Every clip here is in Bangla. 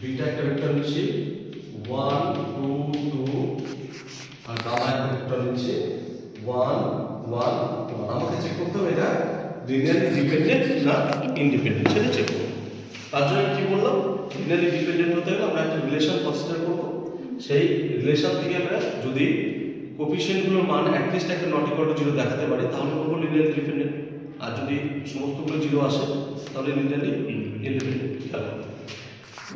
বিটা একটা ভেক্টর নিচ্ছি 1 2 2 আর গামা একটা ভেক্টর নিচ্ছি 1 1 1। আমাকে চেক করতে হবে এটা লিনিয়ারলি ডিপেন্ডেন্ট না ইন্ডিপেন্ডেন্ট সেটা চেক করব। তার জন্য কি বললাম, লিনিয়ারলি ডিপেন্ডেন্ট হতে গেলে আমরা একটা রিলেশন কনসিডার করব। সেই রিলেশন থেকে আমরা যদি কোফিশিয়েন্টগুলোর মান অ্যাটলিস্ট একটা নট ইকুয়াল টু 0 দেখাতে পারি তাহলে বলবো লিনিয়ারলি ডিপেন্ডেন্ট। আর যদি সমস্তগুলো 0 আসে তাহলে লিনিয়ারলি ইন্ডিপেন্ডেন্ট। খেয়াল করো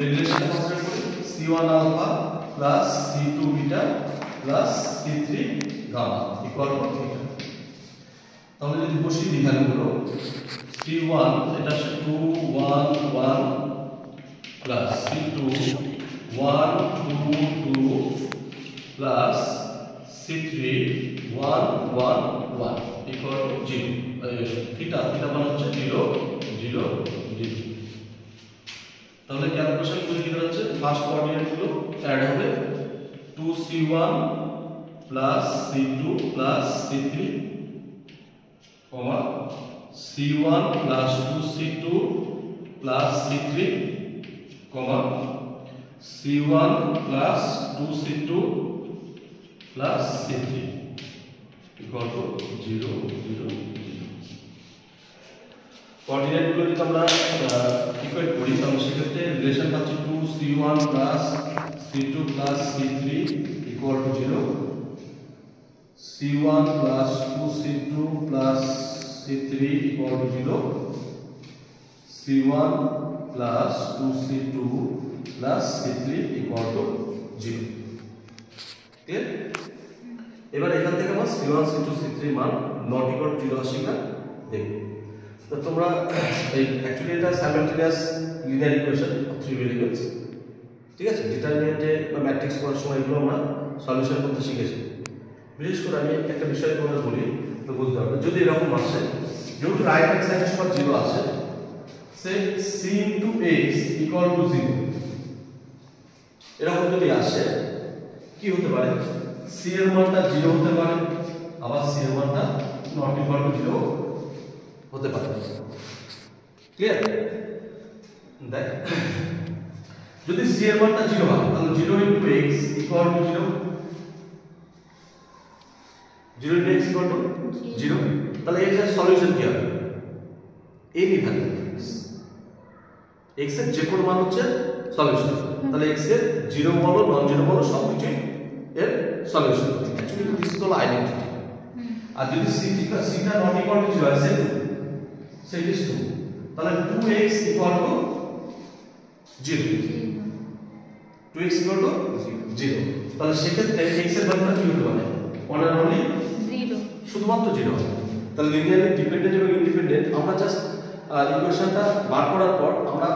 রিলেশন কনসিডার করি c1 alpha plus c2 beta plus c3 gamma equal to theta. তাহলে যদি বসিয়ে দিই ভ্যালুগুলো c1 এটা আসে 2 1 1 plus c2 1 2 2 plus c3 1 1 1 equal to 0। Theta theta মানে হচ্ছে 0 0 0। তাহলে ক্যালকুলেশন করে কি দাঁড়াচ্ছে, ফার্স্ট কোঅর্ডিনেট গুলো অ্যাড হবে 2c1 plus c2 plus c3 কমা c1 plus 2c2 plus c3 কমা c1 plus 2c2 plus c3 equal two 0 0 0। Coordinate গুলো যদি আমরা ইকুয়েট করি তাহলে সেক্ষেত্রে রিলেশন পাচ্ছি 2c1 plus c2 plus c3 equal two 0, c1 plus 2c2 plus c3 equal two 0, c1 plus 2c2 plus c3 equal two 0। Clear? এবার এখান থেকে আমরা c1 c2 c3 মান নট ইকুয়াল টু 0 আসে কিনা দেখব। তো তোমরা এই অ্যাকচুয়ালি এটা simultaneous linear equation of three variables, ঠিক আছে? ডিটারমিনেন্টে বা ম্যাট্রিক্স করার সময় এগুলো আমরা সলিউশন করতে শিখেছি। বিশেষ করে আমি একটা বিষয় তোমাদের বলি তো বুঝতে পারবে। যদি এরকম আসে যেহেতু রাইট হ্যান্ড সাইড সব 0 আসে, সে c into x equal to 0 এরকম যদি আসে কি হতে পারে, c এর মানটা 0 হতে পারে, আবার c এর মানটা নট ইকুয়াল টু 0 হতে পারে। ক্লিয়ার? দেখ যদি c এর মানটা 0 হয় তাহলে 0 into x equal to 0, 0 into x equal to 0। তাহলে x এর সলিউশন কি হবে, a নি থাকে x এর যে কোনো মান হচ্ছে সলিউশন। তাহলে x এর 0 বলো নন 0 বলো সব কিছু এর solution. Actually this is call identity. আর যদি c টা নট ইকুয়াল টু 0 হয় সেট ইজ 2, তাহলে 2x equal to 0, 2x equal to 0। তাহলে সেক্ষেত্রে x এর ভ্যালুটা কি হতে পারে, 1 এর অনলি 0, শুধুমাত্র 0 হবে। তাহলে লিনিয়ারলি ডিপেন্ডেন্ট এবং ইন্ডিপেন্ডেন্ট আমরা জাস্ট ইকুয়েশনটা বার করার পর আমরা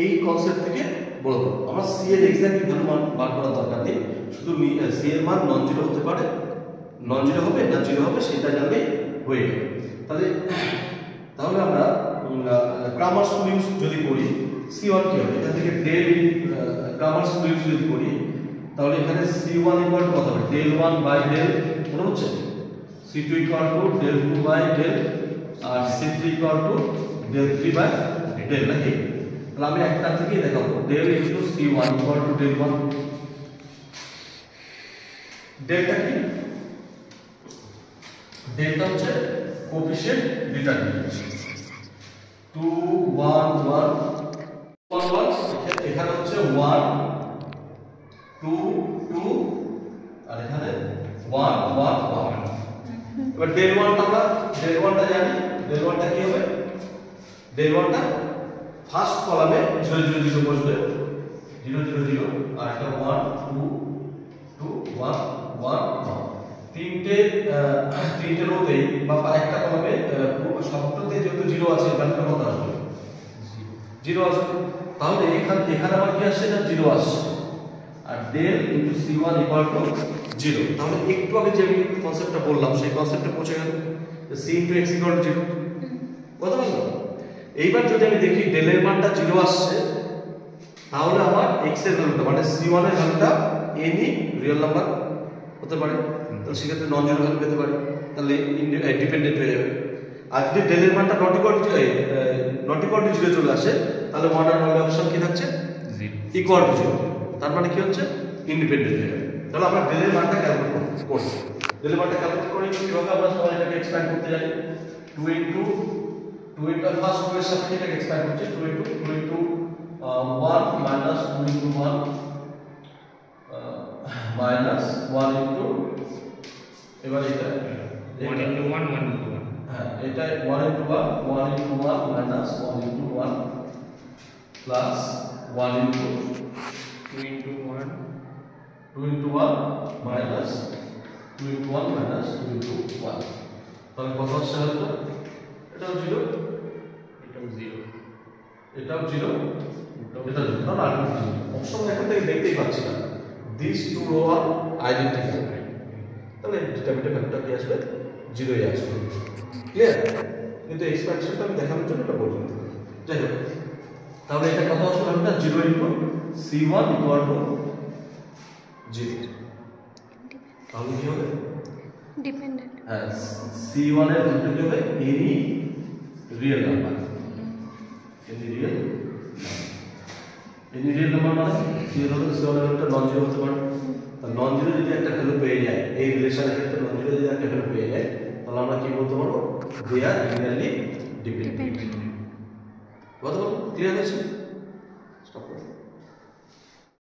এই কনসেপ্ট থেকে বলবো আমরা c এর এক্স্যাক্টলি ভ্যালু মান বার করার দরকার নেই, শুধু c এর মান নন 0 হতে পারে, নন 0 হবে না 0 হবে সেটা জানলে হয়ে গেল। তাহলে আমরা ক্রামারস রুল ইউজ যদি করি c1 কি হবে, এখান থেকে ডেল ক্রামারস রুল ইউজ যদি করি তাহলে এখানে c1 ইকুয়াল টু কত হবে, del 1 বাই del, মনে হচ্ছে c2 equal to del 2 by del আর c3 equal to del 3 by del, নাকি? তাহলে আমি একটা থেকে দেখাবো del into c1 equal to del 1। Delta কি, ডেলটা হচ্ছে কোএফিশিয়েন্ট ডিটারমিনেন্ট 2 1 1 1 1, এখানে হচ্ছে 1 2 2 আর এখানে 1 1 1। এবার del 1 টা আমরা del 1 টা জানি, del 1 টা কি হবে, del 1 টা ফার্স্ট কলামে 0 0 0 বসবে, 0 0 0 আর একটা 1 2 2 1 1 1। তিনটে রোতে বা একটা কলামে সবটাতে যেহেতু 0 আছে ভ্যালুটা কত আসবে, 0 আসবে। তাহলে এখানে আবার কি আসছে না 0 আসছে, আর del into c1 equal two 0। তাহলে একটু আগে যে আমি কনসেপ্টটা বললাম সেই কনসেপ্টে পৌঁছে গেল, c into x equal to 0 কথা বললাম। এইবার যদি আমি দেখি del এর মানটা 0 আসছে তাহলে আমার x এর ভ্যালুটা মানে c1 এর ভ্যালুটা any রিয়েল নাম্বার হতে পারে, তাহলে সেক্ষেত্রে নন 0 ভ্যালু পেতে পারে, তাহলে ডিপেন্ডেন্ট হয়ে যাবে। আর যদি del এর মানটা নট ইকুয়াল টু 0 চলে আসে তাহলে 1 আর 1 অপশন কি থাকছে ইকুয়াল টু 0, তার মানে কি হচ্ছে ইন্ডিপেন্ডেন্ট ভেরিয়েবল। তাহলে আমরা ডেল এর মানটা ক্যালকুলেট করব। ডেল এর মানটা ক্যালকুলেট করে কিভাবে আমরা সবাই এটাকে এক্সপ্যান্ড করতে জানি। 2 ইনটু ফার্স্ট রো এর সাথে এটাকে এক্সপ্যান্ড করছে 2 into 1 minus 2 into 1 minus 1 into, এবার এটা 1 into 1 1 into 1 হ্যাঁ এটা 1 into 1 into 1 minus 1 into 1 plus 1 into 2 into 1 2 into 1 minus 2 into 1 minus 2 into 1, তাহলে কত আসছে হলো? এটাও 0, এটাও 0 এটাও 0, এটাও 0, তাহলে আলটিমেটলি অপশন এখন থেকে দেখতেই পাচ্ছি না this two row are identical, তাহলে ডিটারমিনেন্ট ভ্যালুটা কি আসবে? 0 ই আসবে। ক্লিয়ার? কিন্তু এক্সপ্যানশনটা আমি দেখানোর জন্য এটা বললাম। যাই হোক, তাহলে এটা কত আসলে হবে না 0 ইনটু c1 ইকুয়াল টু 0, তাহলে কি হবে? ডিপেন্ডেন্ট। হ্যাঁ, c1 এর ভ্যালু কি হবে? Any real number, any real number মানে কি হলো? c1 এর ভ্যালুটা নন জিরো হতে পারে। তাহলে নন জিরো যদি একটা ভ্যালু পেয়ে যায়, এই রিলেশনের ক্ষেত্রে নন জিরো যদি একটা ভ্যালু পেয়ে যায়, তাহলে আমরা কি বলতে পারবো? দে আর লিনিয়ারলি ডিপেন্ডেন্ট। কথা বল, ক্লিয়ার আছে? স্টপ করো।